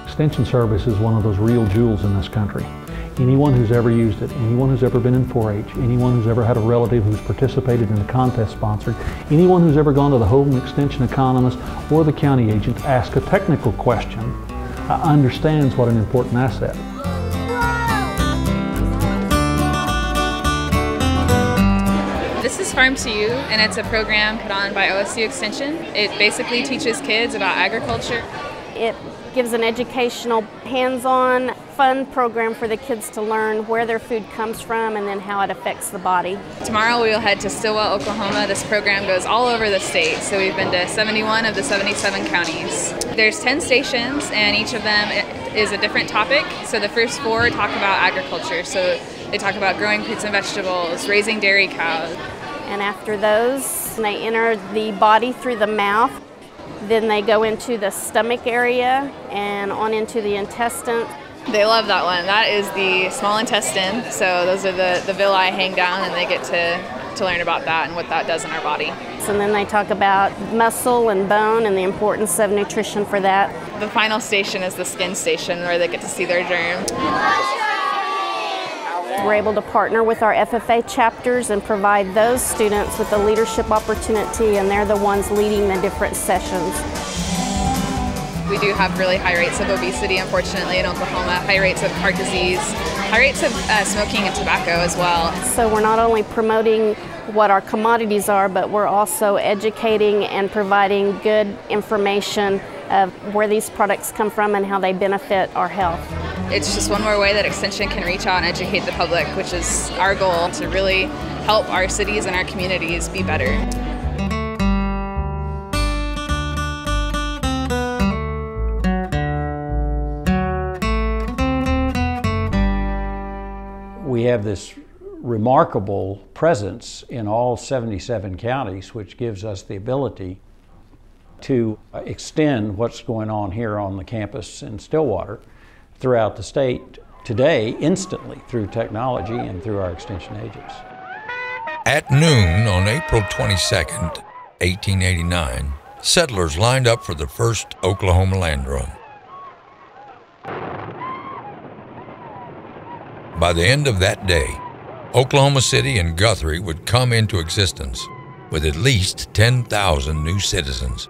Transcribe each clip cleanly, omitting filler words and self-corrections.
Extension Service is one of those real jewels in this country. Anyone who's ever used it, anyone who's ever been in 4-H, anyone who's ever had a relative who's participated in a contest sponsored, anyone who's ever gone to the home extension economist or the county agent to ask a technical question, understands what an important asset. This is Farm to You, and it's a program put on by OSU Extension. It basically teaches kids about agriculture. It gives an educational, hands-on, fun program for the kids to learn where their food comes from and then how it affects the body. Tomorrow we will head to Stillwell, Oklahoma. This program goes all over the state, so we've been to 71 of the 77 counties. There's 10 stations, and each of them is a different topic. So the first 4 talk about agriculture. So they talk about growing fruits and vegetables, raising dairy cows. And after those, they enter the body through the mouth. Then they go into the stomach area and on into the intestine. They love that one. That is the small intestine. So those are the villi hang down, and they get to learn about that and what that does in our body. And then they talk about muscle and bone and the importance of nutrition for that. The final station is the skin station, where they get to see their germ. We're able to partner with our FFA chapters and provide those students with a leadership opportunity, and they're the ones leading the different sessions. We do have really high rates of obesity, unfortunately, in Oklahoma, high rates of heart disease, high rates of smoking and tobacco as well. So we're not only promoting what our commodities are, but we're also educating and providing good information of where these products come from and how they benefit our health. It's just one more way that Extension can reach out and educate the public, which is our goal, to really help our cities and our communities be better. We have this remarkable presence in all 77 counties, which gives us the ability to extend what's going on here on the campus in Stillwater throughout the state today instantly through technology and through our extension agents. At noon on April 22nd, 1889, settlers lined up for the first Oklahoma land run. By the end of that day, Oklahoma City and Guthrie would come into existence with at least 10,000 new citizens.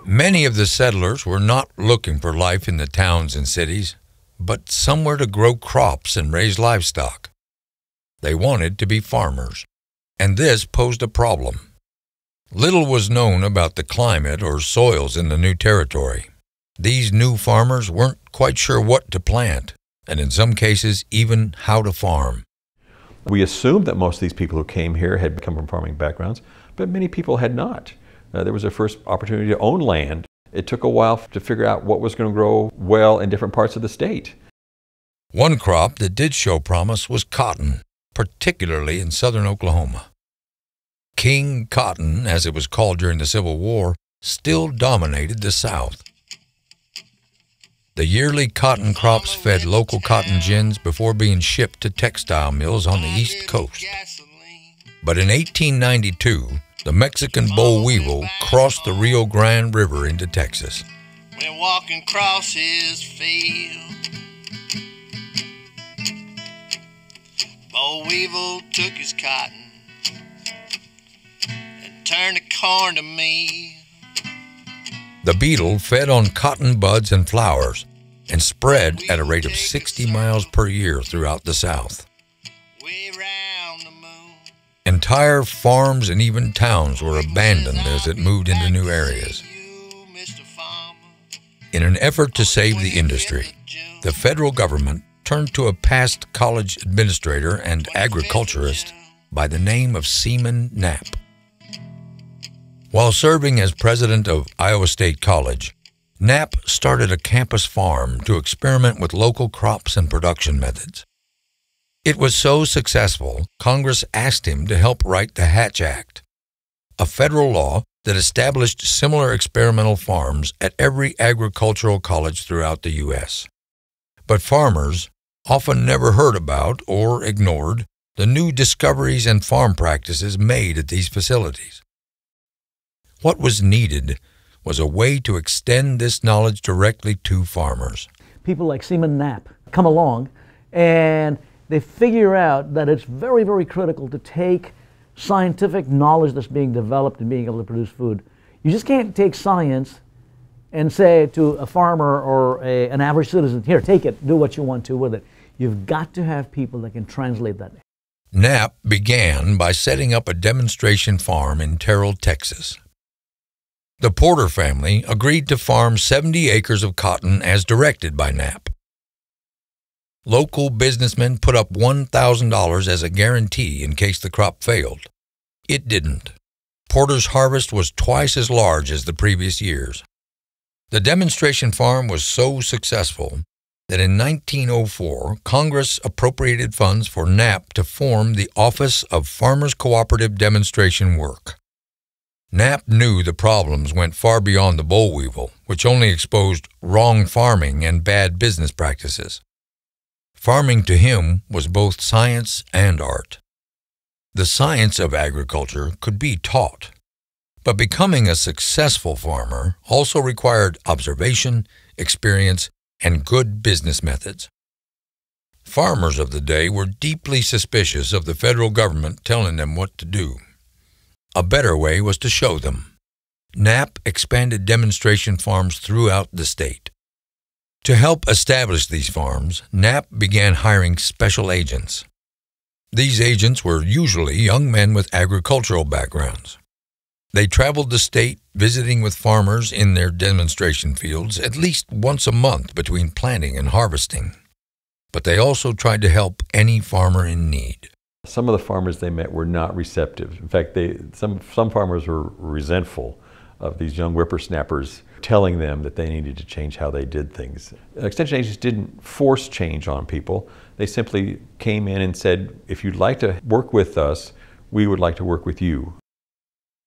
Many of the settlers were not looking for life in the towns and cities, but somewhere to grow crops and raise livestock. They wanted to be farmers, and this posed a problem. Little was known about the climate or soils in the new territory. These new farmers weren't quite sure what to plant, and in some cases, even how to farm. We assumed that most of these people who came here had come from farming backgrounds, but many people had not. There was their first opportunity to own land. It took a while to figure out what was going to grow well in different parts of the state. One crop that did show promise was cotton, particularly in southern Oklahoma. King cotton, as it was called during the Civil War, still dominated the South. The yearly cotton crops fed local cotton gins before being shipped to textile mills on the East Coast. But in 1892, the Mexican boll weevil crossed the Rio Grande River into Texas. Went walking across his field. Boll weevil took his cotton and turned the corn to meal. The beetle fed on cotton buds and flowers and spread at a rate of 60 miles per year throughout the South. Entire farms and even towns were abandoned as it moved into new areas. In an effort to save the industry, the federal government turned to a past college administrator and agriculturist by the name of Seaman Knapp. While serving as president of Iowa State College, Knapp started a campus farm to experiment with local crops and production methods. It was so successful, Congress asked him to help write the Hatch Act, a federal law that established similar experimental farms at every agricultural college throughout the U.S. But farmers often never heard about or ignored the new discoveries and farm practices made at these facilities. What was needed was a way to extend this knowledge directly to farmers. People like Seaman Knapp come along and they figure out that it's very, very critical to take scientific knowledge that's being developed and being able to produce food. You just can't take science and say to a farmer or an average citizen, here, take it, do what you want to with it. You've got to have people that can translate that. Knapp began by setting up a demonstration farm in Terrell, Texas. The Porter family agreed to farm 70 acres of cotton as directed by Knapp. Local businessmen put up $1,000 as a guarantee in case the crop failed. It didn't. Porter's harvest was twice as large as the previous years. The demonstration farm was so successful that in 1904, Congress appropriated funds for Knapp to form the Office of Farmers Cooperative Demonstration Work. Knapp knew the problems went far beyond the boll weevil, which only exposed wrong farming and bad business practices. Farming to him was both science and art. The science of agriculture could be taught, but becoming a successful farmer also required observation, experience, and good business methods. Farmers of the day were deeply suspicious of the federal government telling them what to do. A better way was to show them. Knapp expanded demonstration farms throughout the state. To help establish these farms, Knapp began hiring special agents. These agents were usually young men with agricultural backgrounds. They traveled the state visiting with farmers in their demonstration fields at least once a month between planting and harvesting. But they also tried to help any farmer in need. Some of the farmers they met were not receptive. In fact, some farmers were resentful of these young whippersnappers telling them that they needed to change how they did things. Extension agents didn't force change on people. They simply came in and said, if you'd like to work with us, we would like to work with you.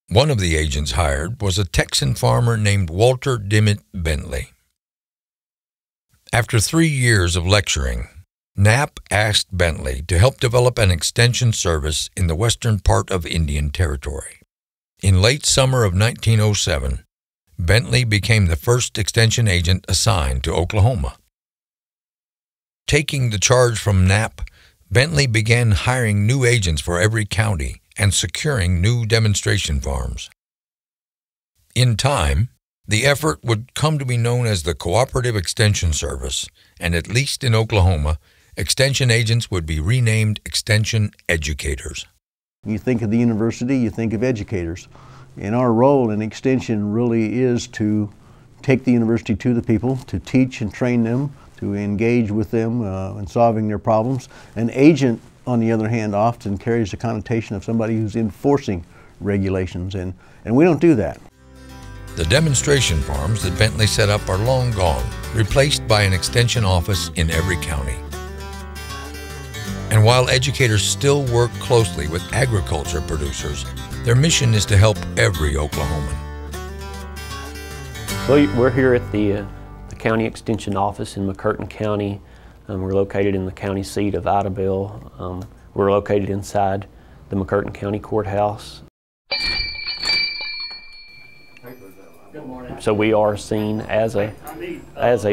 One of the agents hired was a Texan farmer named Walter Dimmitt Bentley. After 3 years of lecturing, Knapp asked Bentley to help develop an extension service in the western part of Indian Territory. In late summer of 1907, Bentley became the first extension agent assigned to Oklahoma. Taking the charge from Knapp, Bentley began hiring new agents for every county and securing new demonstration farms. In time, the effort would come to be known as the Cooperative Extension Service, and at least in Oklahoma, extension agents would be renamed extension educators. You think of the university, you think of educators. And our role in extension really is to take the university to the people, to teach and train them, to engage with them in solving their problems. An agent, on the other hand, often carries the connotation of somebody who's enforcing regulations, and we don't do that. The demonstration farms that Bentley set up are long gone, replaced by an extension office in every county. And while educators still work closely with agriculture producers, their mission is to help every Oklahoman. So we're here at the County Extension Office in McCurtain County. We're located in the county seat of Idabel. We're located inside the McCurtain County Courthouse. So we are seen as a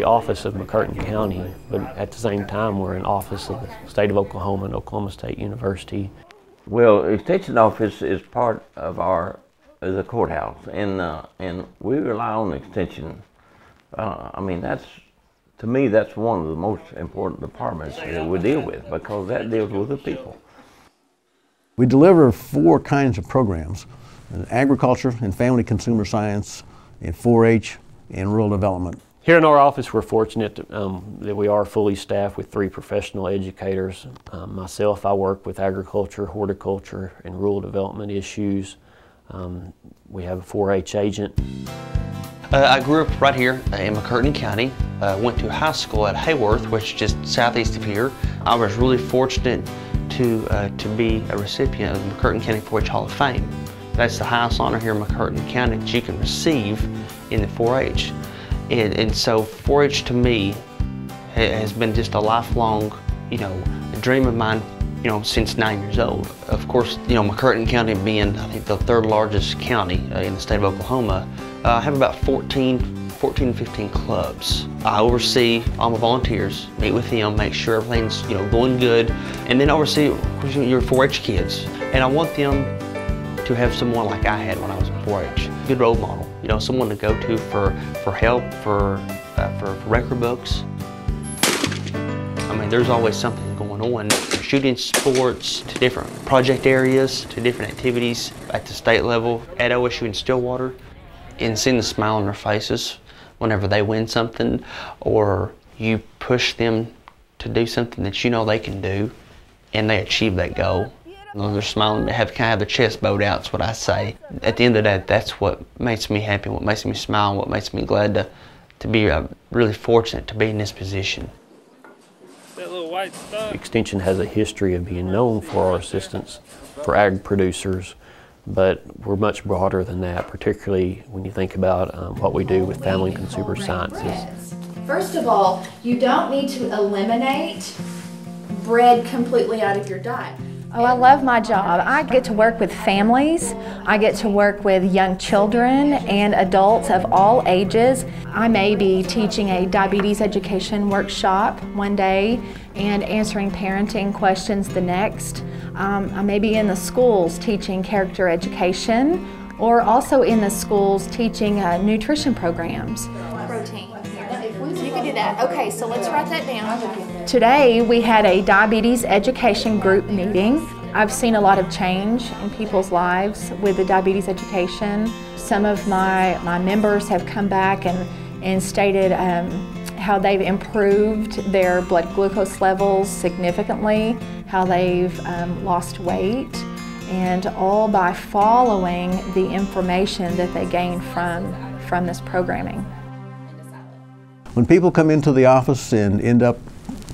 office of McCurtain County, but at the same time we're an office of the state of Oklahoma and Oklahoma State University. Well, extension office is part of the courthouse, and we rely on extension. I mean, to me, that's one of the most important departments that we deal with, because that deals with the people. We deliver 4 kinds of programs: agriculture and family consumer science, and 4-H, and rural development. Here in our office, we're fortunate that we are fully staffed with 3 professional educators. Myself, I work with agriculture, horticulture, and rural development issues. We have a 4-H agent. I grew up right here in McCurtain County. Went to high school at Hayworth, which is just southeast of here. I was really fortunate to be a recipient of the McCurtain County 4-H Hall of Fame. That's the highest honor here in McCurtain County that you can receive in the 4-H. And so 4-H to me has been just a lifelong, dream of mine, since 9 years old. Of course, McCurtain County being, I think, the third largest county in the state of Oklahoma, I have about 14 to 15 clubs. I oversee all my volunteers, meet with them, make sure everything's going good, and then oversee your 4-H kids. And I want them to have someone like I had when I was in 4-H, a good role model, someone to go to for help, for record books. I mean, there's always something going on. From shooting sports to different project areas to different activities at the state level, at OSU in Stillwater, and seeing the smile on their faces whenever they win something, or you push them to do something that they can do, and they achieve that goal. They're smiling, they kind of have their chest bowed out, is what I say. At the end of the day, that's what makes me happy, what makes me smile, what makes me glad to be really fortunate to be in this position. That little white stuff. Extension has a history of being known for our assistance for ag producers, but we're much broader than that, particularly when you think about what we do with family and consumer sciences. First of all, you don't need to eliminate bread completely out of your diet. Oh, I love my job. I get to work with families. I get to work with young children and adults of all ages. I may be teaching a diabetes education workshop one day and answering parenting questions the next. I may be in the schools teaching character education, or also in the schools teaching nutrition programs. Protein. You can do that. Okay, so let's write that down. Today we had a diabetes education group meeting. I've seen a lot of change in people's lives with the diabetes education. Some of my members have come back and stated how they've improved their blood glucose levels significantly, how they've lost weight, and all by following the information that they gain from this programming. When people come into the office and end up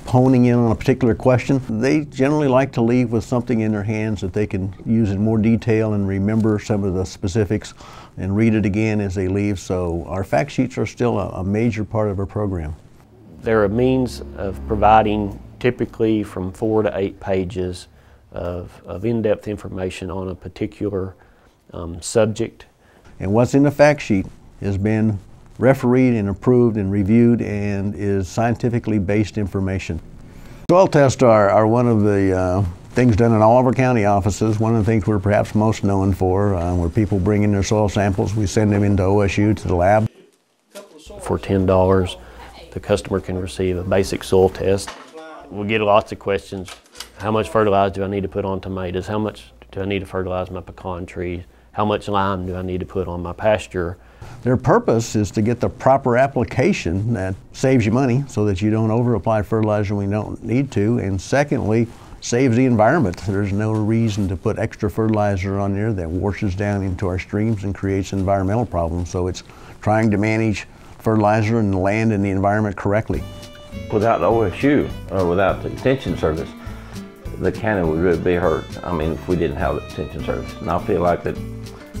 honing in on a particular question, they generally like to leave with something in their hands that they can use in more detail and remember some of the specifics and read it again as they leave. So our fact sheets are still a major part of our program. They're a means of providing typically from 4 to 8 pages of in-depth information on a particular subject. And what's in the fact sheet has been refereed and approved and reviewed and is scientifically based information. Soil tests are one of the things done in all of our county offices. One of the things we're perhaps most known for, where people bring in their soil samples, we send them into OSU to the lab. For $10, the customer can receive a basic soil test. We get lots of questions. How much fertilizer do I need to put on tomatoes? How much do I need to fertilize my pecan trees? How much lime do I need to put on my pasture? Their purpose is to get the proper application that saves you money so that you don't over-apply fertilizer when you don't need to, and secondly, saves the environment. There's no reason to put extra fertilizer on there that washes down into our streams and creates environmental problems. So it's trying to manage fertilizer and the land and the environment correctly. Without OSU, or without the Extension Service, the county would really be hurt. I mean, if we didn't have the Extension Service. And I feel like that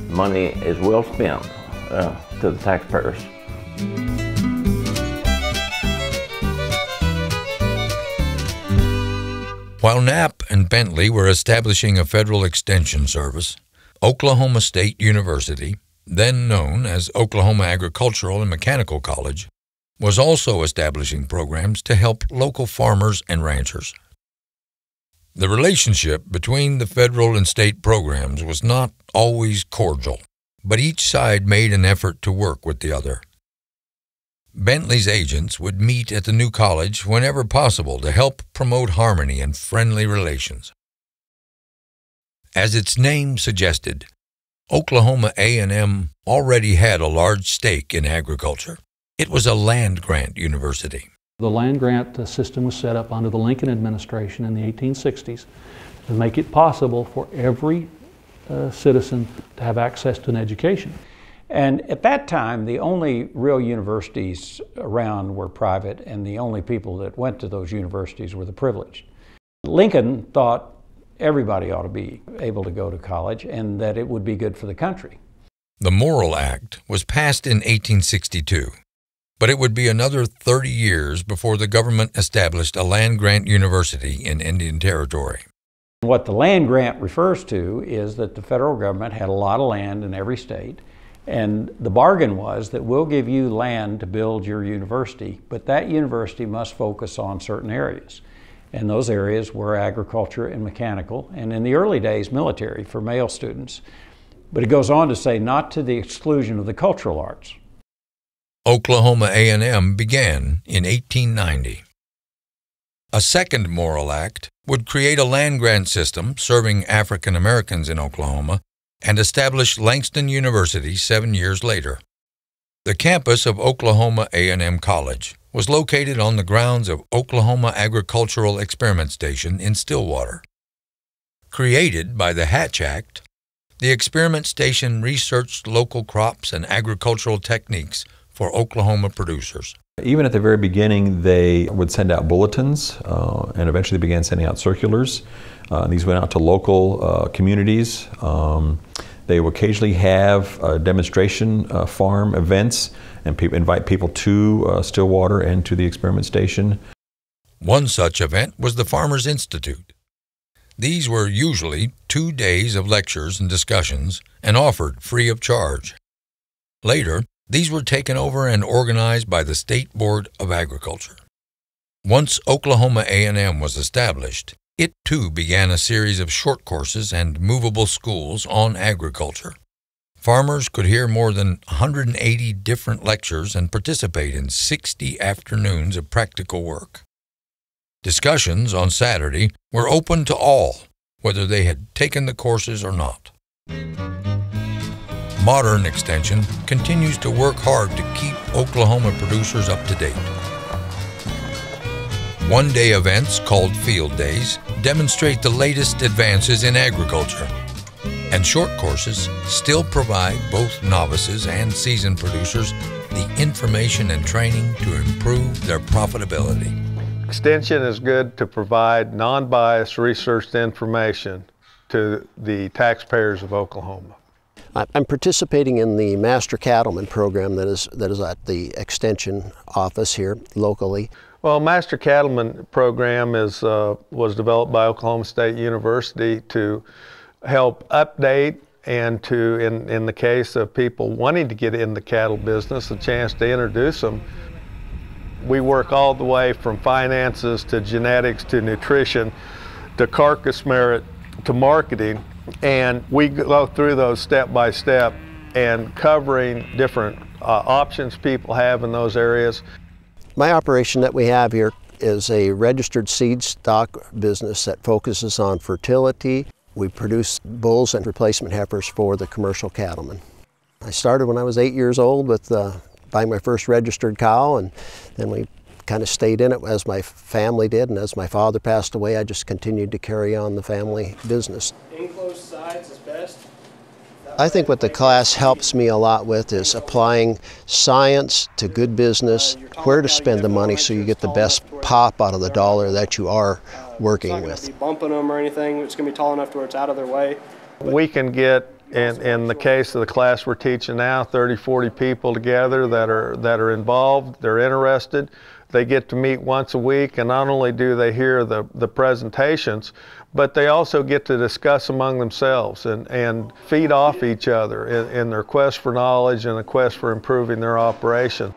money is well spent to the taxpayers. While Knapp and Bentley were establishing a federal extension service, Oklahoma State University, then known as Oklahoma Agricultural and Mechanical College, was also establishing programs to help local farmers and ranchers. The relationship between the federal and state programs was not always cordial, but each side made an effort to work with the other. Bentley's agents would meet at the new college whenever possible to help promote harmony and friendly relations. As its name suggested, Oklahoma A&M already had a large stake in agriculture. It was a land-grant university. The land-grant system was set up under the Lincoln administration in the 1860s to make it possible for every citizen to have access to an education. And at that time, the only real universities around were private, and the only people that went to those universities were the privileged. Lincoln thought everybody ought to be able to go to college and that it would be good for the country. The Morrill Act was passed in 1862, but it would be another 30 years before the government established a land-grant university in Indian Territory. What the land grant refers to is that the federal government had a lot of land in every state, and the bargain was that we'll give you land to build your university, but that university must focus on certain areas. And those areas were agriculture and mechanical, and in the early days, military for male students. But it goes on to say not to the exclusion of the cultural arts. Oklahoma A&M began in 1890. A second Morrill Act would create a land-grant system serving African Americans in Oklahoma and establish Langston University 7 years later. The campus of Oklahoma A&M College was located on the grounds of Oklahoma Agricultural Experiment Station in Stillwater. Created by the Hatch Act, the experiment station researched local crops and agricultural techniques for Oklahoma producers. Even at the very beginning, they would send out bulletins and eventually began sending out circulars. These went out to local communities. They would occasionally have demonstration farm events and invite people to Stillwater and to the experiment station. One such event was the Farmers Institute. These were usually 2 days of lectures and discussions and offered free of charge. Later, these were taken over and organized by the State Board of Agriculture. Once Oklahoma A&M was established, it too began a series of short courses and movable schools on agriculture. Farmers could hear more than 180 different lectures and participate in 60 afternoons of practical work. Discussions on Saturday were open to all, whether they had taken the courses or not. Modern Extension continues to work hard to keep Oklahoma producers up to date. One-day events called Field Days demonstrate the latest advances in agriculture, and short courses still provide both novices and seasoned producers the information and training to improve their profitability. Extension is good to provide non-biased researched information to the taxpayers of Oklahoma. I'm participating in the Master Cattleman program that is at the Extension office here locally. Well, Master Cattleman program was developed by Oklahoma State University to help update and to, in the case of people wanting to get in the cattle business, a chance to introduce them. We work all the way from finances to genetics to nutrition to carcass merit to marketing, and we go through those step by step and covering different options people have in those areas. My operation that we have here is a registered seed stock business that focuses on fertility. We produce bulls and replacement heifers for the commercial cattlemen. I started when I was 8 years old with buying my first registered cow, and then we kind of stayed in it as my family did, and as my father passed away, I just continued to carry on the family business. Enclosed sides is best. I think what the class helps me a lot with is applying science to good business, where to spend the money so you get the best pop out of the dollar that you are working with. It's not going to be bumping them or anything. It's going to be tall enough to where it's out of their way. We can get, in the case of the class we're teaching now, 30, 40 people together that are involved, they're interested. They get to meet once a week, and not only do they hear the presentations, but they also get to discuss among themselves and feed off each other in their quest for knowledge and the quest for improving their operation.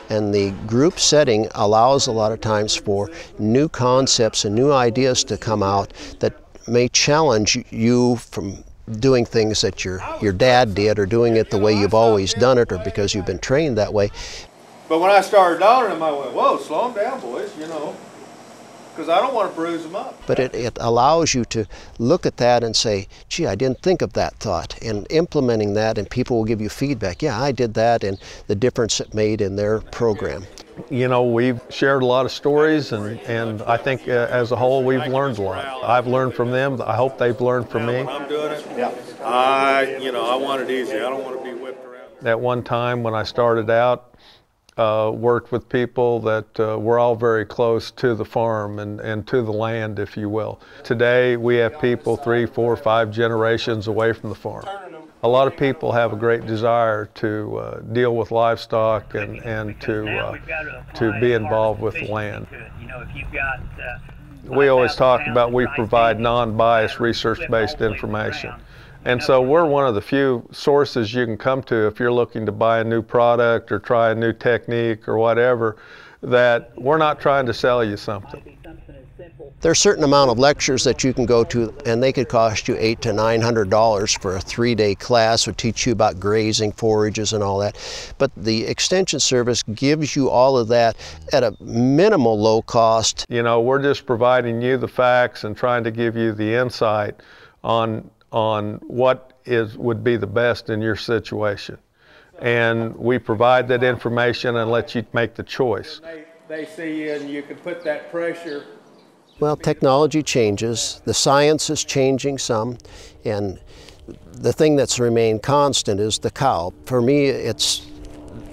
And the group setting allows a lot of times for new concepts and new ideas to come out that may challenge you from doing things that your dad did, or doing it the way you've always done it, or because you've been trained that way. But when I started doubting them, I went, whoa, slow them down, boys, you know, because I don't want to bruise them up. But it allows you to look at that and say, gee, I didn't think of that thought, and implementing that, and people will give you feedback. Yeah, I did that, and the difference it made in their program. You know, we've shared a lot of stories, and I think as a whole we've learned a lot. I've learned from them. I hope they've learned from me. When I'm doing it, yeah. I want it easy. I don't want to be whipped around. At one time when I started out, worked with people that were all very close to the farm and to the land, if you will. Today we have people 3, 4, 5 generations away from the farm. A lot of people have a great desire to deal with livestock and to be involved with the land. We always talk about we provide non-biased research-based information. And so we're one of the few sources you can come to if you're looking to buy a new product or try a new technique or whatever, that we're not trying to sell you something. There's a certain amount of lectures that you can go to, and they could cost you $800 to $900 for a 3-day class, would teach you about grazing, forages, and all that. But the Extension Service gives you all of that at a minimal low cost. You know, we're just providing you the facts and trying to give you the insight on what would be the best in your situation. And we provide that information and let you make the choice. They see you and you can put that pressure. Well, technology changes, the science is changing some, and the thing that's remained constant is the cow. For me, it's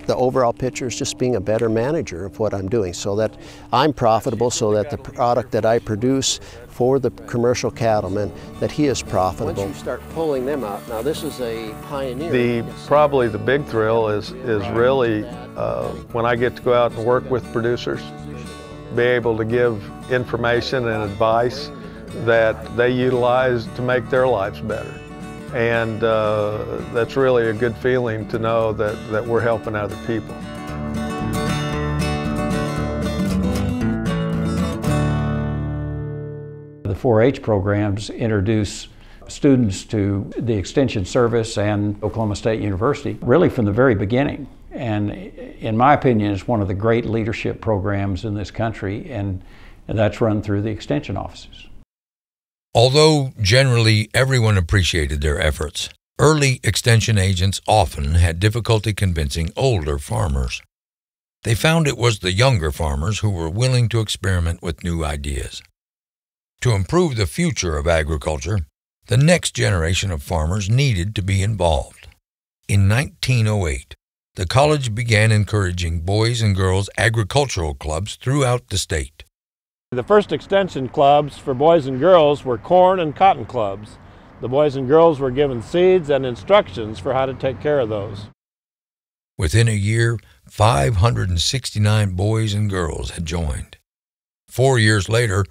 the overall picture is just being a better manager of what I'm doing so that I'm profitable, so that the product that I produce for the commercial cattleman, that he is profitable. Once you start pulling them out, now this is a pioneer. Probably the big thrill is really when I get to go out and work with producers, be able to give information and advice that they utilize to make their lives better. And that's really a good feeling to know that we're helping other people. The 4-H programs introduce students to the Extension Service and Oklahoma State University really from the very beginning. And in my opinion, it's one of the great leadership programs in this country, and that's run through the Extension offices. Although generally everyone appreciated their efforts, early Extension agents often had difficulty convincing older farmers. They found it was the younger farmers who were willing to experiment with new ideas. To improve the future of agriculture, the next generation of farmers needed to be involved. In 1908, the college began encouraging boys and girls agricultural clubs throughout the state. The first extension clubs for boys and girls were corn and cotton clubs. The boys and girls were given seeds and instructions for how to take care of those. Within a year, 569 boys and girls had joined. 4 years later,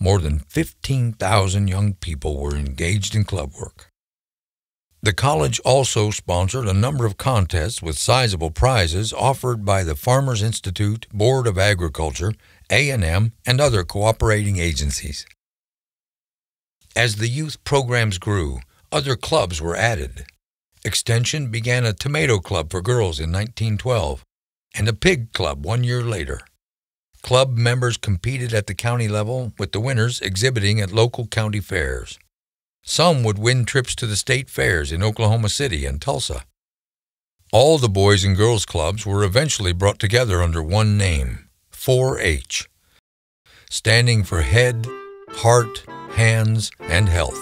more than 15,000 young people were engaged in club work. The college also sponsored a number of contests with sizable prizes offered by the Farmers Institute, Board of Agriculture, A&M, and other cooperating agencies. As the youth programs grew, other clubs were added. Extension began a tomato club for girls in 1912 and a pig club 1 year later. Club members competed at the county level, with the winners exhibiting at local county fairs. Some would win trips to the state fairs in Oklahoma City and Tulsa. All the boys and girls clubs were eventually brought together under one name, 4-H, standing for Head, Heart, Hands, and Health.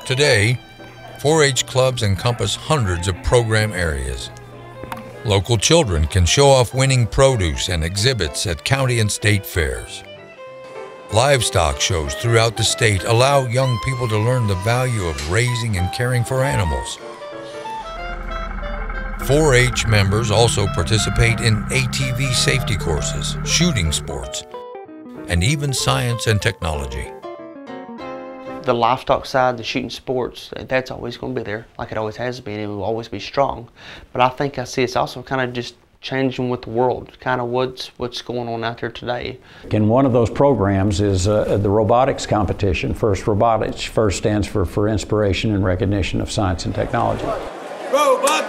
Today, 4-H clubs encompass hundreds of program areas. Local children can show off winning produce and exhibits at county and state fairs. Livestock shows throughout the state allow young people to learn the value of raising and caring for animals. 4-H members also participate in ATV safety courses, shooting sports, and even science and technology. The livestock side, the shooting sports, that's always going to be there, like it always has been. It will always be strong. But I think I see it's also kind of just changing with the world, kind of what's going on out there today. And one of those programs is the robotics competition. FIRST Robotics. FIRST stands for Inspiration and Recognition of Science and Technology. Robot!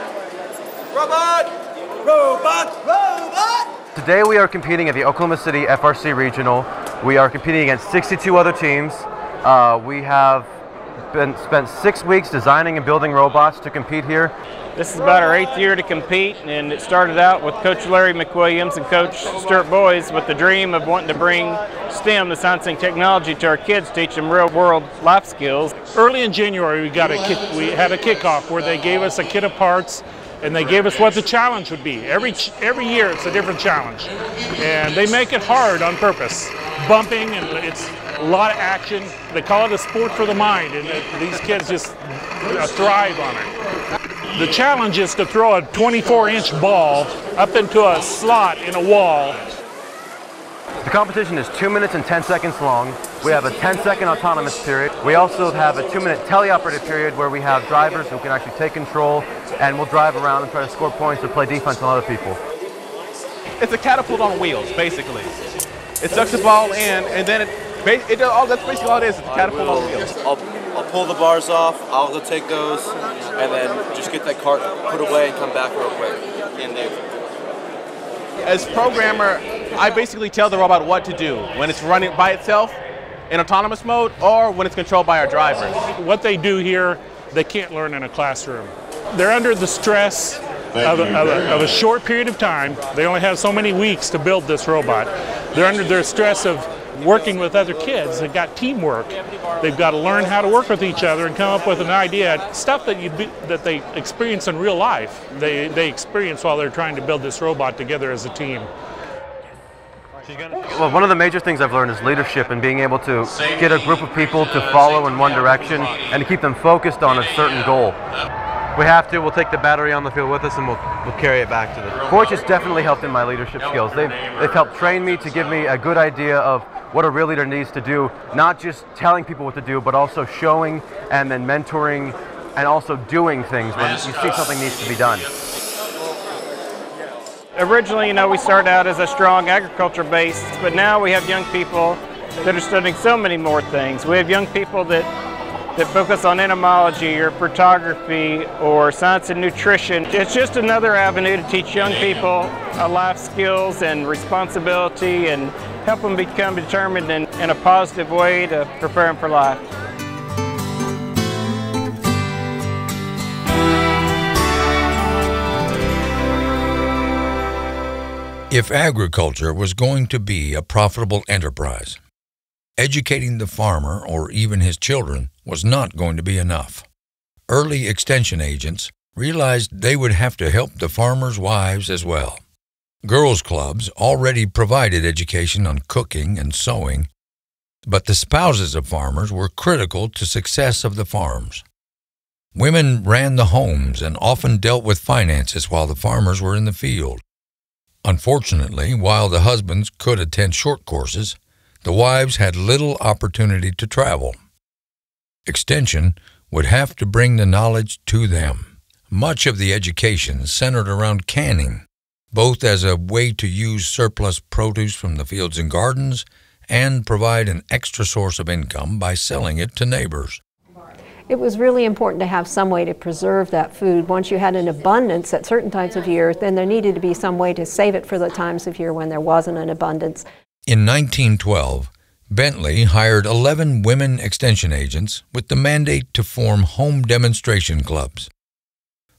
Robot! Robot! Robot! Today we are competing at the Oklahoma City FRC Regional. We are competing against 62 other teams. We have spent 6 weeks designing and building robots to compete here. This is about our 8th year to compete, and it started out with Coach Larry McWilliams and Coach Stuart Boys with the dream of wanting to bring STEM, the science and technology, to our kids, teach them real-world life skills. Early in January, we had a kickoff where they gave us a kit of parts and they gave us what the challenge would be. Every year it's a different challenge, and they make it hard on purpose. Bumping, and it's a lot of action. They call it a sport for the mind, and these kids just thrive on it. The challenge is to throw a 24-inch ball up into a slot in a wall. The competition is 2 minutes and 10 seconds long. We have a 10-second autonomous period. We also have a 2-minute teleoperative period where we have drivers who can actually take control, and we'll drive around and try to score points or play defense on other people. It's a catapult on wheels, basically. It sucks the ball in, and then that's basically all it is. It's a catapult on wheels. I'll pull the bars off, I'll go take those, and then just get that cart put away and come back real quick. As programmer, I basically tell the robot what to do when it's running by itself in autonomous mode or when it's controlled by our drivers. What they do here, they can't learn in a classroom. They're under the stress of a short period of time. They only have so many weeks to build this robot. They're under the stress of working with other kids. They've got teamwork. They've got to learn how to work with each other and come up with an idea. Stuff that they experience in real life, they experience while they're trying to build this robot together as a team. Well, one of the major things I've learned is leadership and being able to get a group of people to follow in one direction and to keep them focused on a certain goal. If we have to, we'll take the battery on the field with us and we'll carry it back to the... 4-H has definitely helped in my leadership skills. They've helped train me to give me a good idea of what a real leader needs to do, not just telling people what to do, but also showing and then mentoring and also doing things when you see something needs to be done. Originally, we started out as a strong agriculture base, but now we have young people that are studying so many more things. We have young people that focus on entomology or photography or science and nutrition. It's just another avenue to teach young people life skills and responsibility and help them become determined in a positive way to prepare them for life. If agriculture was going to be a profitable enterprise, educating the farmer or even his children was not going to be enough. Early extension agents realized they would have to help the farmers' wives as well. Girls' clubs already provided education on cooking and sewing, but the spouses of farmers were critical to success of the farms. Women ran the homes and often dealt with finances while the farmers were in the field. Unfortunately, while the husbands could attend short courses, the wives had little opportunity to travel. Extension would have to bring the knowledge to them. Much of the education centered around canning, both as a way to use surplus produce from the fields and gardens and provide an extra source of income by selling it to neighbors. It was really important to have some way to preserve that food. Once you had an abundance at certain times of year, then there needed to be some way to save it for the times of year when there wasn't an abundance. In 1912, Bentley hired 11 women extension agents with the mandate to form home demonstration clubs.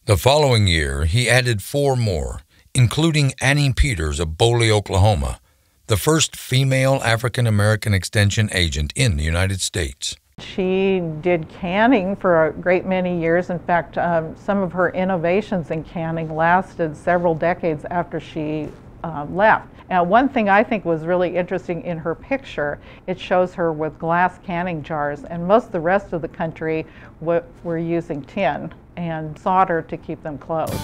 The following year, he added 4 more, including Annie Peters of Boley, Oklahoma, the first female African-American extension agent in the United States. She did canning for a great many years. In fact, some of her innovations in canning lasted several decades after she left. Now, one thing I think was really interesting in her picture, it shows her with glass canning jars, and most of the rest of the country were using tin and solder to keep them closed.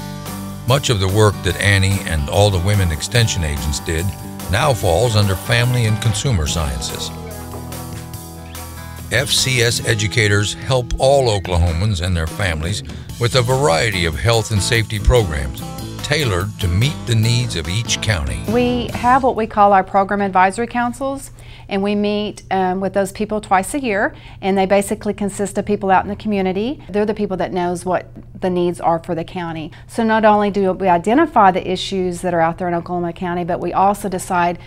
Much of the work that Annie and all the women extension agents did now falls under family and consumer sciences. FCS educators help all Oklahomans and their families with a variety of health and safety programs tailored to meet the needs of each county. We have what we call our program advisory councils, and we meet with those people twice a year, and they basically consist of people out in the community. They're the people that knows what the needs are for the county. So not only do we identify the issues that are out there in Oklahoma County, but we also decide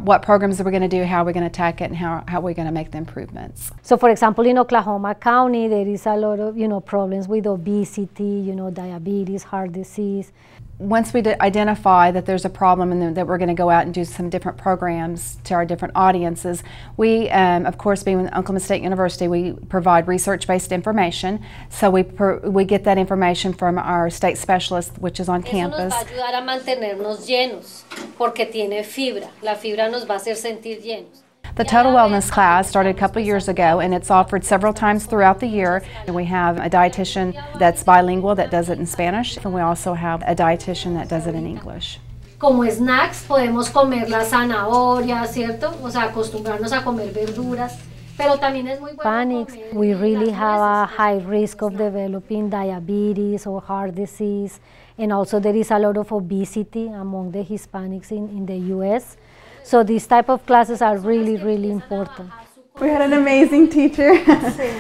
what programs we're going to do, how we're going to attack it, and how we're going to make the improvements. So for example, in Oklahoma County, there is a lot of problems with obesity, diabetes, heart disease. Once we identify that there's a problem and that we're going to go out and do some different programs to our different audiences, audiences. We, of course, being with Oklahoma State University, we provide research-based information. So we get that information from our state specialist, which is on campus. Eso nos va a ayudar a mantenernos llenos, porque tiene fibra. La fibra nos va a hacer sentir llenos. The Total Wellness class started a couple of years ago, and it's offered several times throughout the year. And we have a dietitian that's bilingual that does it in Spanish, and we also have a dietitian that does it in English. Como snacks podemos comer la zanahoria, ¿cierto? O sea, acostumbrarnos a comer verduras. Pero también es muy bueno comer. We really have a high risk of developing diabetes or heart disease, and also there is a lot of obesity among the Hispanics in the U.S. So these type of classes are really, really important. We had an amazing teacher,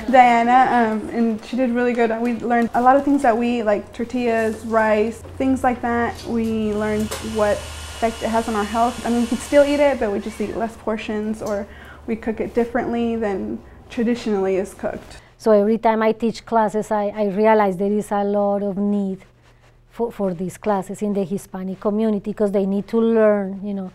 Diana, and she did really good. We learned a lot of things that we like, tortillas, rice, things like that. We learned what effect it has on our health. I mean, we could still eat it, but we just eat less portions, or we cook it differently than traditionally is cooked. So every time I teach classes, I realize there is a lot of need for these classes in the Hispanic community, because they need to learn, you know,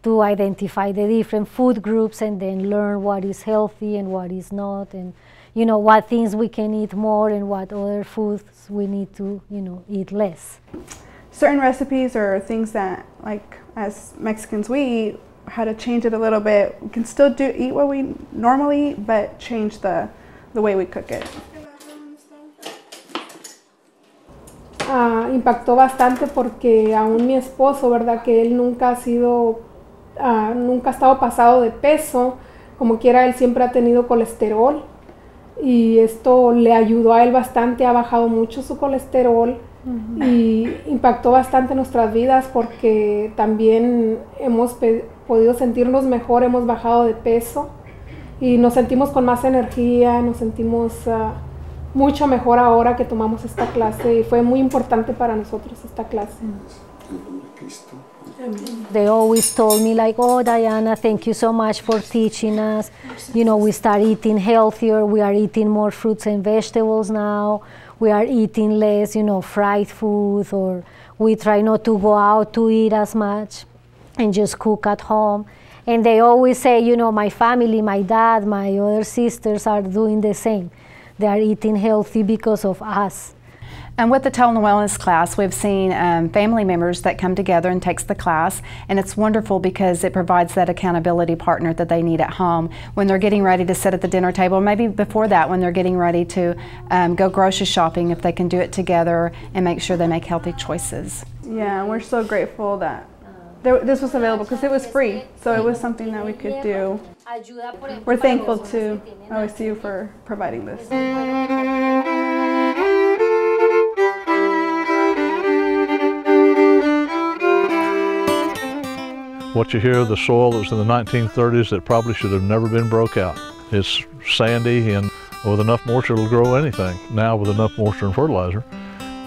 to identify the different food groups and then learn what is healthy and what is not, and you know what things we can eat more and what other foods we need to, you know, eat less. Certain recipes or things that, like, as Mexicans we eat, how to change it a little bit. We can still eat what we normally eat, but change the way we cook it. Impactó bastante porque aún mi esposo, ¿verdad? Que él nunca ha sido nunca ha estado pasado de peso, como quiera él siempre ha tenido colesterol, y esto le ayudó a él bastante, ha bajado mucho su colesterol y impactó bastante nuestras vidas, porque también hemos podido sentirnos mejor, hemos bajado de peso y nos sentimos con más energía, nos sentimos mucho mejor ahora que tomamos esta clase, y fue muy importante para nosotros esta clase. They always told me like, oh Diana, thank you so much for teaching us. You know, we start eating healthier, we are eating more fruits and vegetables now, we are eating less, you know, fried food, or we try not to go out to eat as much and just cook at home. And they always say, you know, my family, my dad, my other sisters are doing the same. They are eating healthy because of us. And with the Total Wellness class, we've seen family members that come together and takes the class, and it's wonderful because it provides that accountability partner that they need at home when they're getting ready to sit at the dinner table, maybe before that when they're getting ready to go grocery shopping, if they can do it together and make sure they make healthy choices. Yeah, and we're so grateful that this was available, because it was free, so it was something that we could do. We're thankful to OSU for providing this. What you hear of the soil that was in the 1930s that probably should have never been broke out. It's sandy, and with enough moisture it'll grow anything. Now with enough moisture and fertilizer.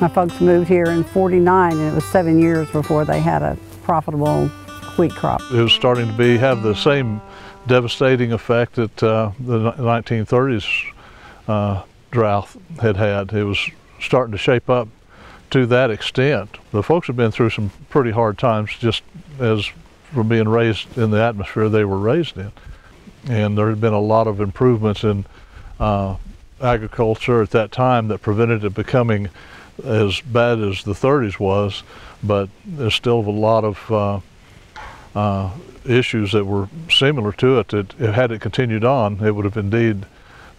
My folks moved here in '49, and it was 7 years before they had a profitable wheat crop. It was starting to have the same devastating effect that the 1930s drought had. It was starting to shape up to that extent. The folks have been through some pretty hard times, just as from being raised in the atmosphere they were raised in. And there had been a lot of improvements in agriculture at that time that prevented it becoming as bad as the 30s was, but there's still a lot of issues that were similar to it, that had it continued on, it would have indeed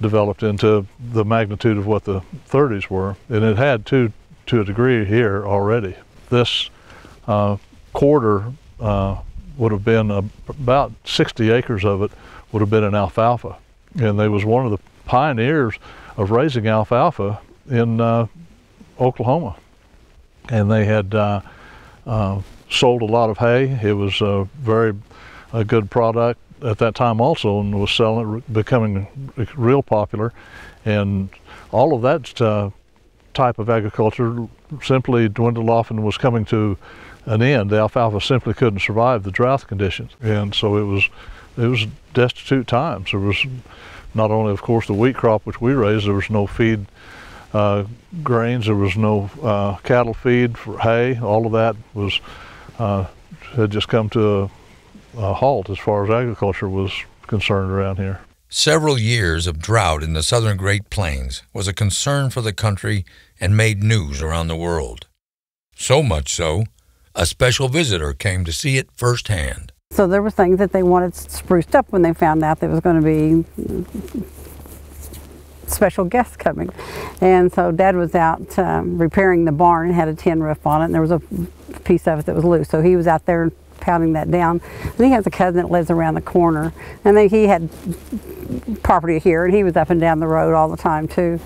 developed into the magnitude of what the 30s were. And it had to a degree here already. This quarter would have been about 60 acres of it would have been in alfalfa. And they was one of the pioneers of raising alfalfa in Oklahoma. And they had sold a lot of hay. It was a good product at that time also, and was becoming real popular. And all of that type of agriculture simply dwindled off and was coming to an end. The alfalfa simply couldn't survive the drought conditions, and so it was destitute times. There was not only, of course, the wheat crop which we raised. There was no feed grains. There was no cattle feed for hay. All of that was had just come to halt as far as agriculture was concerned around here. Several years of drought in the southern Great Plains was a concern for the country and made news around the world. So much so, a special visitor came to see it firsthand. So there were things that they wanted spruced up when they found out there was going to be special guests coming. And so Dad was out repairing the barn, had a tin roof on it, and there was a piece of it that was loose. So he was out there pounding that down. And he has a cousin that lives around the corner, and then he had property here, and he was up and down the road all the time too.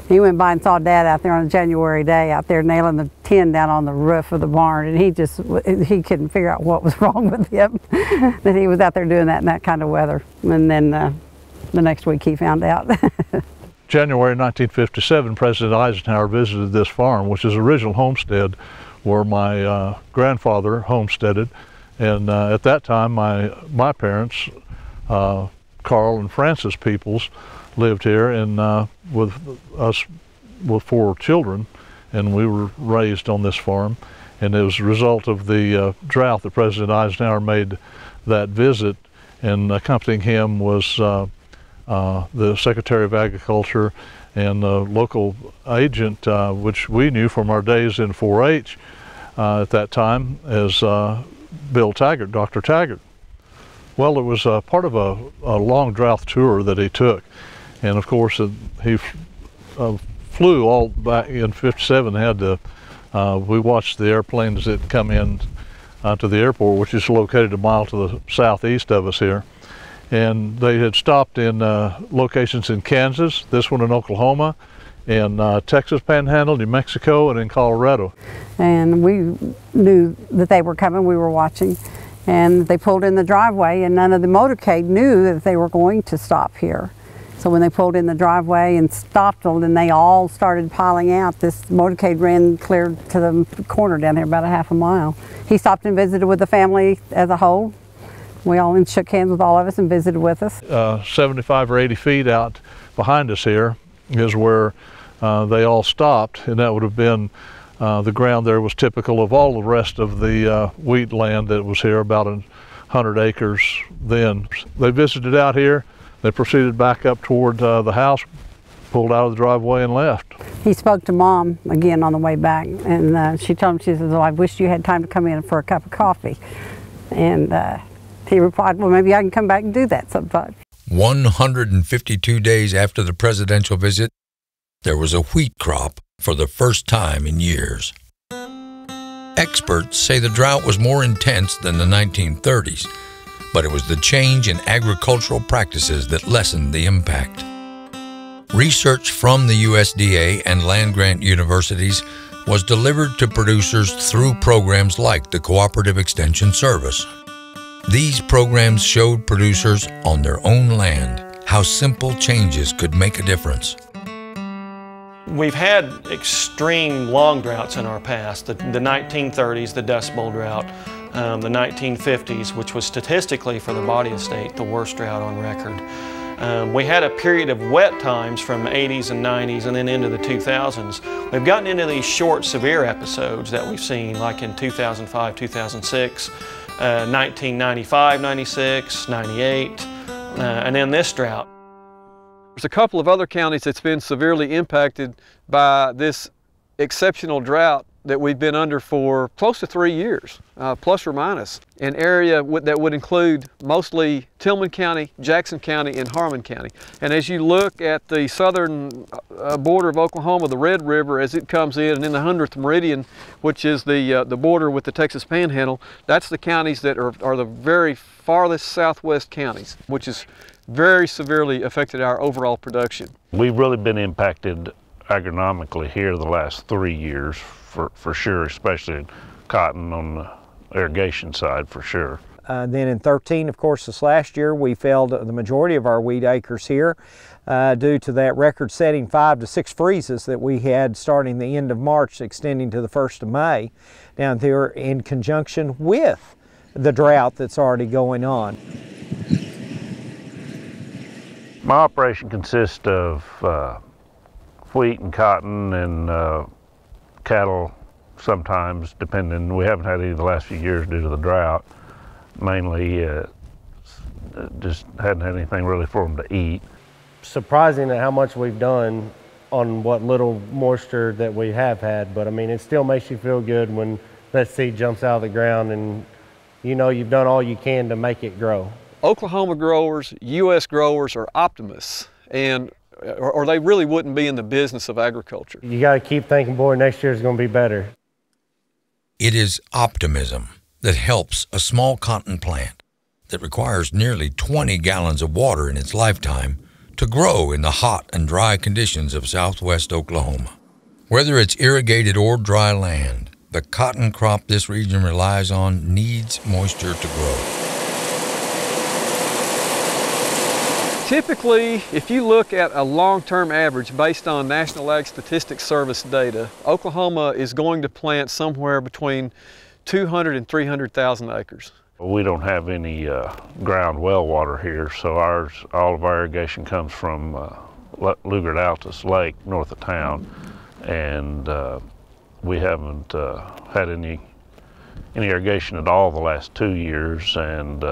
He went by and saw Dad out there on a January day out there nailing the tin down on the roof of the barn, and he couldn't figure out what was wrong with him, that he was out there doing that in that kind of weather. And then the next week he found out. January 1957, President Eisenhower visited this farm, which is the original homestead where my grandfather homesteaded. And at that time, my parents, Carl and Frances Peoples, lived here, and with us with 4 children, and we were raised on this farm. And it was a result of the drought that President Eisenhower made that visit, and accompanying him was the Secretary of Agriculture and the local agent, which we knew from our days in 4-H at that time as Bill Taggart, Dr. Taggart. Well, it was part of a long drought tour that he took. And of course, he flew all back in '57. We watched the airplanes that come in to the airport, which is located a mile to the southeast of us here. And they had stopped in locations in Kansas, this one in Oklahoma, in Texas Panhandle, New Mexico, and in Colorado. And we knew that they were coming. We were watching. And they pulled in the driveway, and none of the motorcade knew that they were going to stop here. So when they pulled in the driveway and stopped them, then they all started piling out. This motorcade ran clear to the corner down here, about a half a mile. He stopped and visited with the family as a whole. We all shook hands with all of us and visited with us. 75 or 80 feet out behind us here is where they all stopped, and that would have been the ground there was typical of all the rest of the wheat land that was here, about 100 acres then. They visited out here. They proceeded back up toward the house, pulled out of the driveway and left. He spoke to Mom again on the way back, and she told him, she says, "Oh, I wish you had time to come in for a cup of coffee." And he replied, "Well, maybe I can come back and do that sometime." 152 days after the presidential visit, there was a wheat crop for the first time in years. Experts say the drought was more intense than the 1930s, but it was the change in agricultural practices that lessened the impact. Research from the USDA and land-grant universities was delivered to producers through programs like the Cooperative Extension Service. These programs showed producers on their own land how simple changes could make a difference. We've had extreme long droughts in our past, the 1930s, the Dust Bowl drought, the 1950s, which was statistically for the body of state the worst drought on record. We had a period of wet times from 80s and 90s and then into the 2000s. We've gotten into these short, severe episodes that we've seen, like in 2005, 2006, 1995, 96, 98, and then this drought. There's a couple of other counties that's been severely impacted by this exceptional drought that we've been under for close to 3 years, plus or minus. An area that would include mostly Tillman County, Jackson County, and Harmon County. And as you look at the southern border of Oklahoma, the Red River, as it comes in, and in the 100th meridian, which is the border with the Texas Panhandle, that's the counties that are the very farthest southwest counties, which has very severely affected our overall production. We've really been impacted agronomically here the last 3 years. For sure, especially cotton on the irrigation side, for sure. Then in 13, of course, this last year, we felled the majority of our wheat acres here due to that record-setting 5 to 6 freezes that we had starting the end of March, extending to the 1st of May, down there in conjunction with the drought that's already going on. My operation consists of wheat and cotton and cattle sometimes, depending. We haven't had any the last few years due to the drought. mainly just hadn't had anything really for them to eat. Surprising at how much we've done on what little moisture that we have had, but I mean, it still makes you feel good when that seed jumps out of the ground and you know you've done all you can to make it grow. Oklahoma growers, U.S. growers are optimists, or they really wouldn't be in the business of agriculture. You got to keep thinking, boy, next year's going to be better. It is optimism that helps a small cotton plant that requires nearly 20 gallons of water in its lifetime to grow in the hot and dry conditions of southwest Oklahoma. Whether it's irrigated or dry land, the cotton crop this region relies on needs moisture to grow. Typically, if you look at a long-term average based on National Ag Statistics Service data, Oklahoma is going to plant somewhere between 200 and 300,000 acres. We don't have any ground well water here, so all of our irrigation comes from Lugard Altus Lake north of town, and we haven't had any irrigation at all the last 2 years, and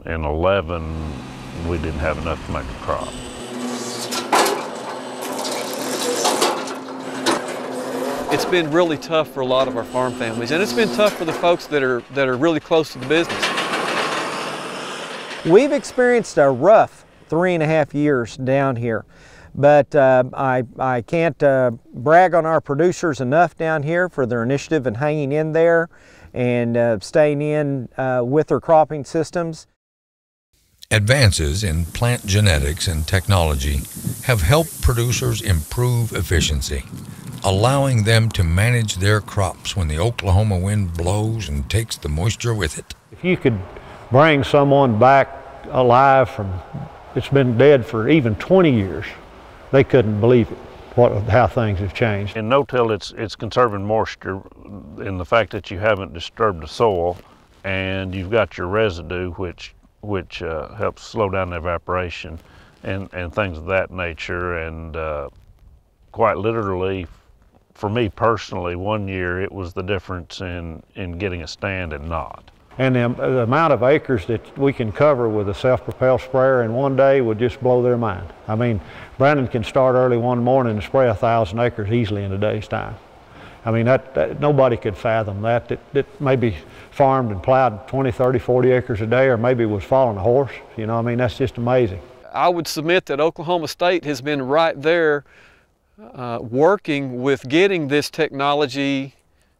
in 11 we didn't have enough to make a crop. It's been really tough for a lot of our farm families, and it's been tough for the folks that are really close to the business. We've experienced a rough 3.5 years down here, but I can't brag on our producers enough down here for their initiative and hanging in there and staying in with their cropping systems. Advances in plant genetics and technology have helped producers improve efficiency, allowing them to manage their crops when the Oklahoma wind blows and takes the moisture with it. If you could bring someone back alive from, it's been dead for even 20 years, they couldn't believe it, how things have changed. In no-till, it's conserving moisture in the fact that you haven't disturbed the soil, and you've got your residue, which helps slow down the evaporation and things of that nature. And quite literally, for me personally, 1 year it was the difference in getting a stand and not. And the amount of acres that we can cover with a self-propelled sprayer in one day would just blow their mind. I mean, Brandon can start early one morning and spray 1,000 acres easily in a day's time. I mean, that nobody could fathom that. That maybe farmed and plowed 20, 30, 40 acres a day, or maybe was following a horse. You know, I mean, that's just amazing. I would submit that Oklahoma State has been right there working with getting this technology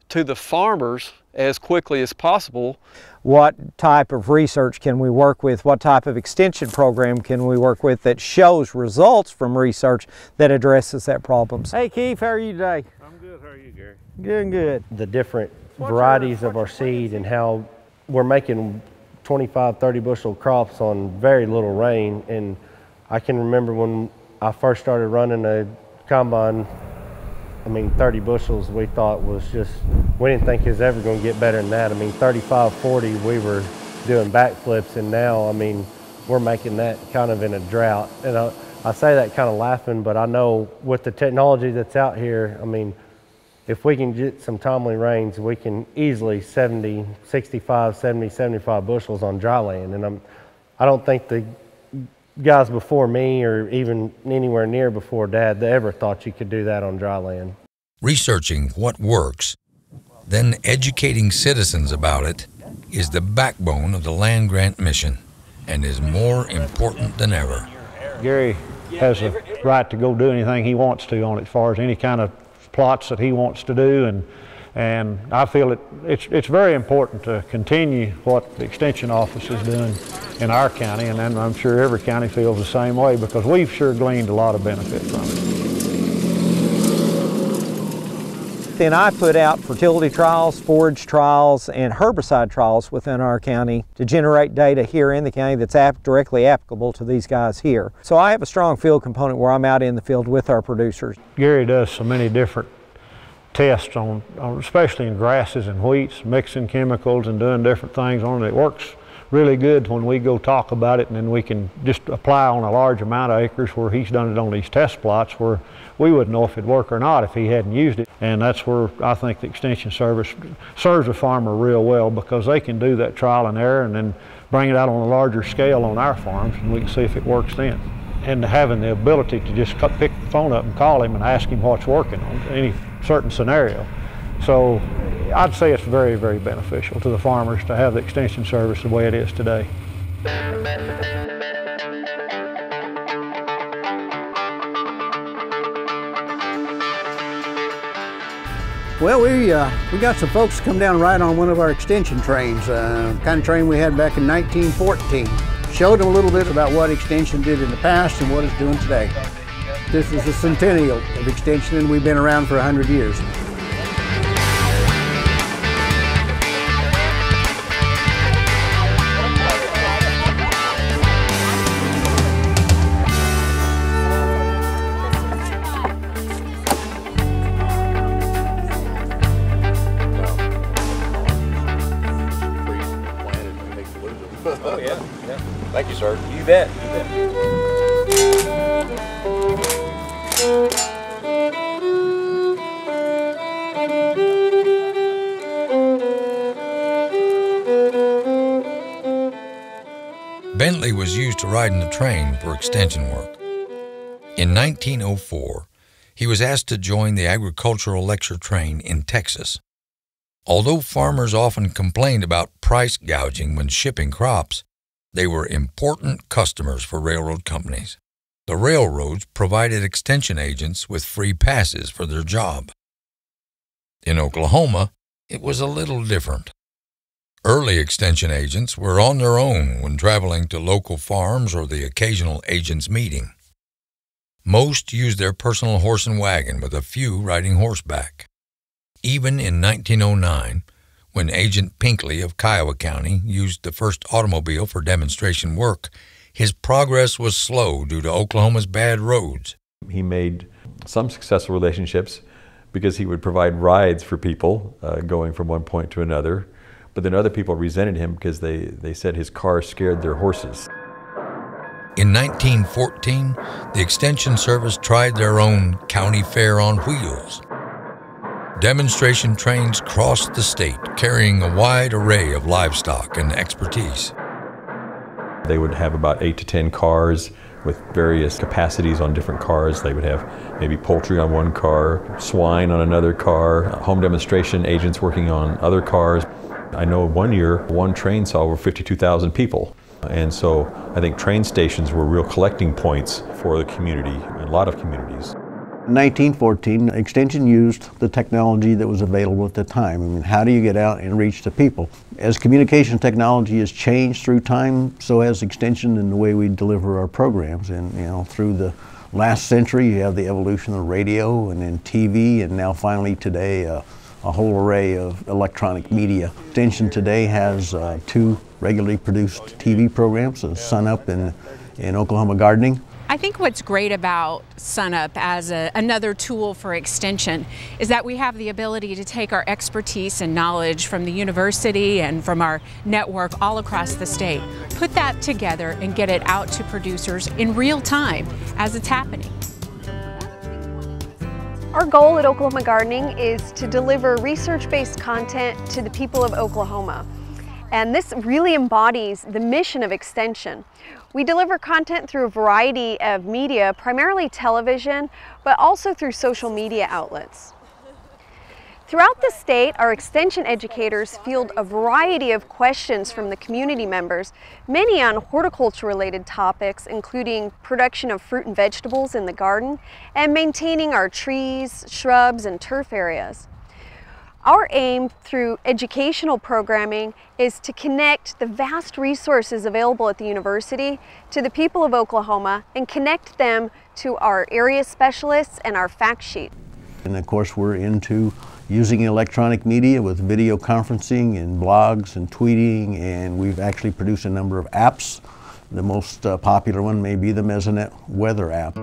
to the farmers as quickly as possible. What type of research can we work with? What type of extension program can we work with that shows results from research that addresses that problem? Hey Keith, how are you today? I'm good, how are you, Gary? Good, good. The different varieties of our seed and how we're making 25, 30 bushel crops on very little rain. And I can remember when I first started running a combine, I mean, 30 bushels we thought was just, we didn't think it was ever going to get better than that. I mean, 35, 40, we were doing backflips, and now, I mean, we're making that kind of in a drought. And I say that kind of laughing, but I know with the technology that's out here, I mean, if we can get some timely rains, we can easily 70, 65, 70, 75 bushels on dry land. And I don't think the guys before me or even anywhere near before Dad, they ever thought you could do that on dry land. Researching what works, then educating citizens about it, is the backbone of the land grant mission and is more important than ever. Gary has a right to go do anything he wants to on it as far as any kind of plots that he wants to do, and I feel it's very important to continue what the Extension Office is doing in our county, and I'm sure every county feels the same way, because we've sure gleaned a lot of benefit from it. Then I put out fertility trials, forage trials, and herbicide trials within our county to generate data here in the county that's directly applicable to these guys here. So I have a strong field component where I'm out in the field with our producers. Gary does so many different tests on especially in grasses and wheats, mixing chemicals and doing different things on it. It works really good when we go talk about it, and then we can just apply on a large amount of acres where he's done it on these test plots where we wouldn't know if it'd work or not if he hadn't used it. And that's where I think the Extension Service serves the farmer real well, because they can do that trial and error and then bring it out on a larger scale on our farms, and we can see if it works then. And having the ability to just pick the phone up and call him and ask him what's working on any certain scenario. So I'd say it's very, very beneficial to the farmers to have the Extension Service the way it is today. Well, we got some folks to come down and ride on one of our extension trains, kind of train we had back in 1914. Showed them a little bit about what extension did in the past and what it's doing today. This is the centennial of extension, and we've been around for 100 years. Oh yeah, yeah. Thank you, sir. You bet. You bet. Bentley was used to ride in the train for extension work. In 1904, he was asked to join the agricultural lecture train in Texas. Although farmers often complained about price gouging when shipping crops, they were important customers for railroad companies. The railroads provided extension agents with free passes for their job. In Oklahoma, it was a little different. Early extension agents were on their own when traveling to local farms or the occasional agents' meeting. Most used their personal horse and wagon, with a few riding horseback. Even in 1909, when Agent Pinkley of Kiowa County used the first automobile for demonstration work, his progress was slow due to Oklahoma's bad roads. He made some successful relationships because he would provide rides for people going from one point to another, but then other people resented him because they said his car scared their horses. In 1914, the Extension Service tried their own county fair on wheels. Demonstration trains crossed the state, carrying a wide array of livestock and expertise. They would have about 8 to 10 cars with various capacities on different cars. They would have maybe poultry on one car, swine on another car, home demonstration agents working on other cars. I know one year, one train saw over 52,000 people. And so I think train stations were real collecting points for the community, a lot of communities. In 1914, Extension used the technology that was available at the time. I mean, how do you get out and reach the people? As communication technology has changed through time, so has Extension in the way we deliver our programs. And through the last century, you have the evolution of radio and then TV, and now finally today, a whole array of electronic media. Extension today has 2 regularly produced TV programs, Sun Up and Oklahoma Gardening. I think what's great about SunUp as another tool for extension is that we have the ability to take our expertise and knowledge from the university and from our network all across the state, put that together and get it out to producers in real time as it's happening. Our goal at Oklahoma Gardening is to deliver research-based content to the people of Oklahoma. And this really embodies the mission of Extension. We deliver content through a variety of media, primarily television, but also through social media outlets. Throughout the state, our Extension educators field a variety of questions from the community members, many on horticulture-related topics, including production of fruit and vegetables in the garden, and maintaining our trees, shrubs, and turf areas. Our aim through educational programming is to connect the vast resources available at the university to the people of Oklahoma and connect them to our area specialists and our fact sheet. And of course we're into using electronic media with video conferencing and blogs and tweeting, and we've actually produced a number of apps. The most popular one may be the Mesonet weather app.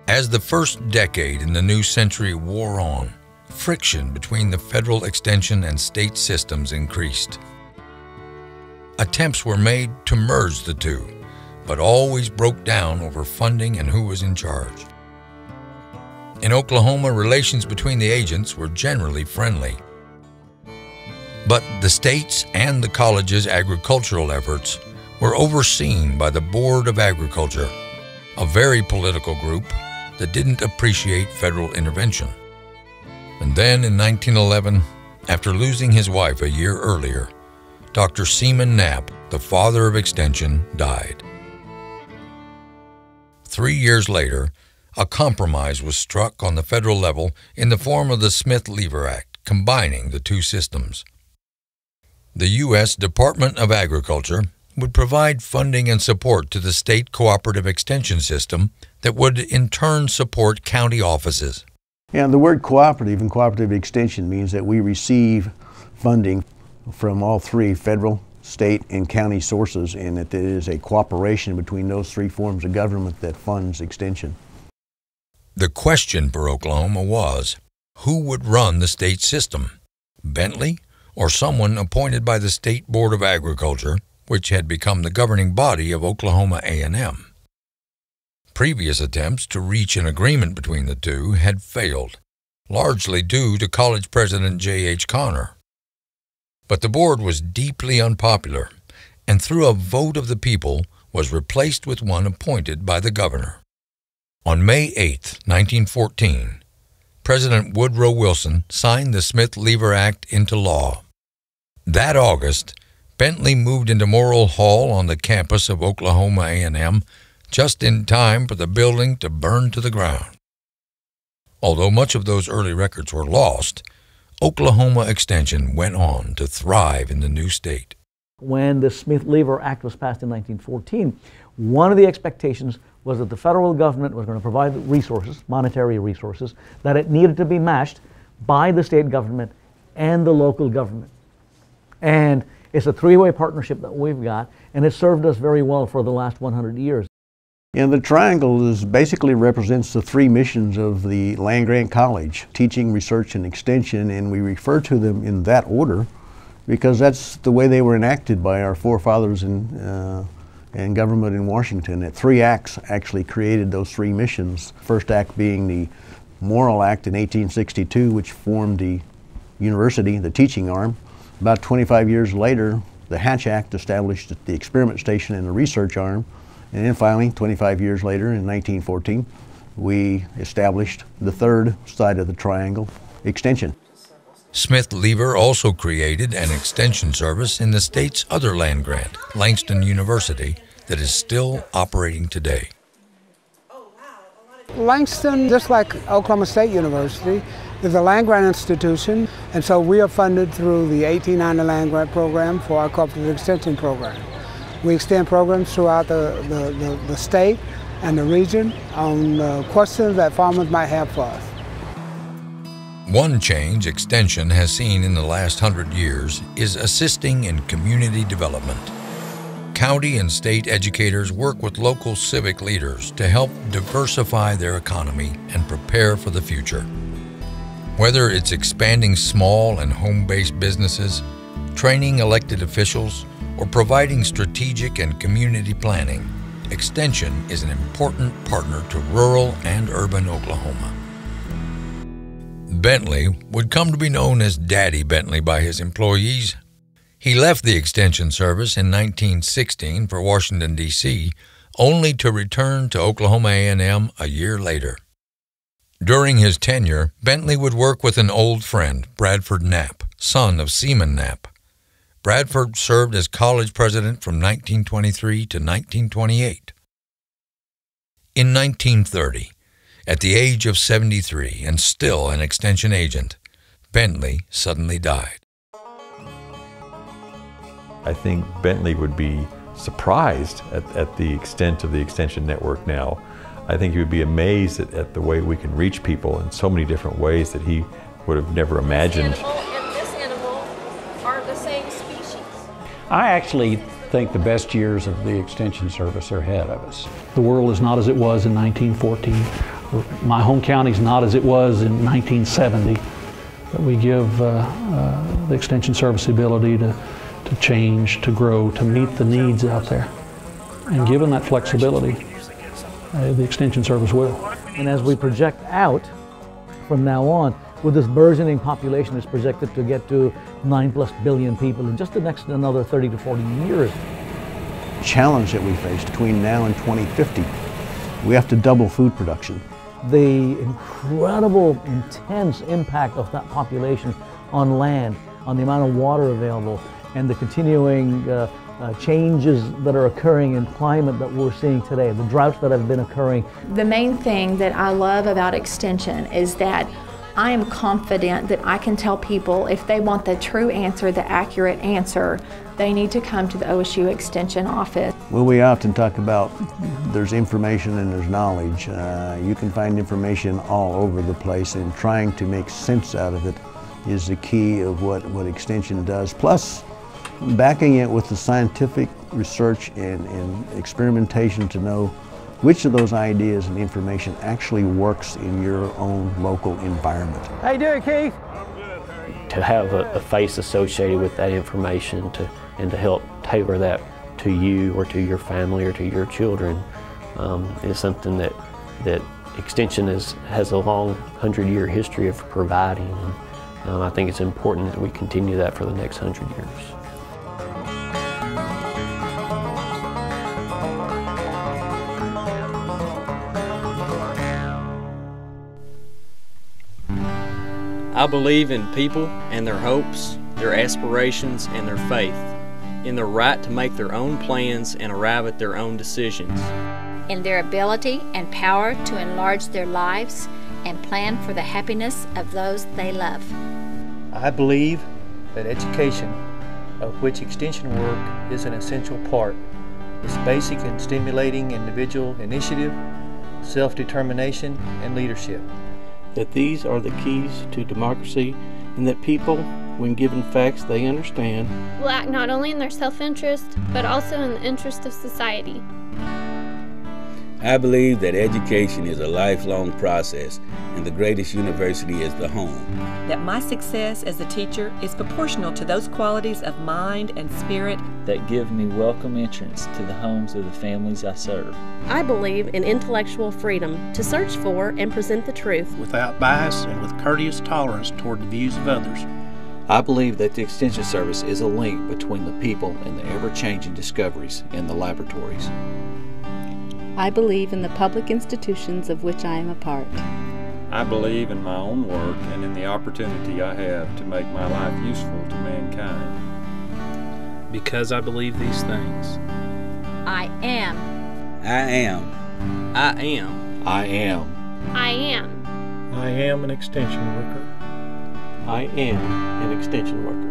As the first decade in the new century wore on, friction between the federal extension and state systems increased. Attempts were made to merge the two, but always broke down over funding and who was in charge. In Oklahoma, relations between the agents were generally friendly. But the state's and the college's agricultural efforts were overseen by the Board of Agriculture, a very political group that didn't appreciate federal intervention. And then in 1911, after losing his wife a year earlier, Dr. Seaman Knapp, the father of Extension, died. 3 years later, a compromise was struck on the federal level in the form of the Smith-Lever Act, combining the two systems. The U.S. Department of Agriculture would provide funding and support to the state cooperative extension system that would in turn support county offices. And the word cooperative and cooperative extension means that we receive funding from all three federal, state, and county sources, and that there is a cooperation between those three forms of government that funds extension. The question for Oklahoma was, who would run the state system? Bentley or someone appointed by the State Board of Agriculture, which had become the governing body of Oklahoma A&M. Previous attempts to reach an agreement between the two had failed, largely due to college president J.H. Connor. But the board was deeply unpopular, and through a vote of the people was replaced with one appointed by the governor. On May 8, 1914, President Woodrow Wilson signed the Smith-Lever Act into law. That August, Bentley moved into Morrill Hall on the campus of Oklahoma A&M just in time for the building to burn to the ground. Although much of those early records were lost, Oklahoma Extension went on to thrive in the new state. When the Smith-Lever Act was passed in 1914, one of the expectations was that the federal government was going to provide resources, monetary resources, that it needed to be matched by the state government and the local government. And it's a three-way partnership that we've got, and it served us very well for the last 100 years. And the triangle basically represents the three missions of the land-grant college, teaching, research, and extension, and we refer to them in that order because that's the way they were enacted by our forefathers and government in Washington. That 3 acts actually created those 3 missions. First act being the Morrill Act in 1862, which formed the university, the teaching arm. About 25 years later, the Hatch Act established the experiment station and the research arm. And then finally, 25 years later, in 1914, we established the third side of the triangle, extension. Smith-Lever also created an extension service in the state's other land grant, Langston University, that is still operating today. Langston, just like Oklahoma State University, is a land-grant institution, and so we are funded through the 1890 land grant program for our cooperative extension program. We extend programs throughout the state and the region on questions that farmers might have for us. One change Extension has seen in the last 100 years is assisting in community development. County and state educators work with local civic leaders to help diversify their economy and prepare for the future. Whether it's expanding small and home-based businesses, training elected officials, or providing strategic and community planning, Extension is an important partner to rural and urban Oklahoma. Bentley would come to be known as Daddy Bentley by his employees. He left the Extension Service in 1916 for Washington, D.C., only to return to Oklahoma A&M a year later. During his tenure, Bentley would work with an old friend, Bradford Knapp, son of Seaman Knapp. Bradford served as college president from 1923 to 1928. In 1930, at the age of 73 and still an extension agent, Bentley suddenly died. I think Bentley would be surprised at the extent of the extension network now. I think he would be amazed at the way we can reach people in so many different ways that he would have never imagined. I actually think the best years of the Extension Service are ahead of us. The world is not as it was in 1914. My home county is not as it was in 1970. But we give the Extension Service the ability to change, to grow, to meet the needs out there. And given that flexibility, the Extension Service will. And as we project out from now on, with this burgeoning population that's projected to get to 9+ billion people in just the next another 30 to 40 years. Challenge that we face between now and 2050, we have to double food production. The incredible, intense impact of that population on land, on the amount of water available, and the continuing changes that are occurring in climate that we're seeing today, the droughts that have been occurring. The main thing that I love about Extension is that I am confident that I can tell people if they want the true answer, the accurate answer, they need to come to the OSU Extension office. Well, we often talk about there's information and there's knowledge. You can find information all over the place, and trying to make sense out of it is the key of what Extension does. Plus, backing it with the scientific research and experimentation to know which of those ideas and information actually works in your own local environment. How you doing, Keith? To have a face associated with that information and to help tailor that to you or to your family or to your children is something that Extension has a long 100-year history of providing. And I think it's important that we continue that for the next 100 years. I believe in people and their hopes, their aspirations, and their faith, in their right to make their own plans and arrive at their own decisions, in their ability and power to enlarge their lives and plan for the happiness of those they love. I believe that education, of which extension work is an essential part, is basic in stimulating individual initiative, self-determination, and leadership. That these are the keys to democracy, and that people, when given facts they understand, will act not only in their self-interest, but also in the interest of society. I believe that education is a lifelong process, and the greatest university is the home. That my success as a teacher is proportional to those qualities of mind and spirit that give me welcome entrance to the homes of the families I serve. I believe in intellectual freedom to search for and present the truth without bias and with courteous tolerance toward the views of others. I believe that the Extension Service is a link between the people and the ever-changing discoveries in the laboratories. I believe in the public institutions of which I am a part. I believe in my own work and in the opportunity I have to make my life useful to mankind. Because I believe these things. I am. I am. I am. I am. I am. I am an extension worker. I am an extension worker.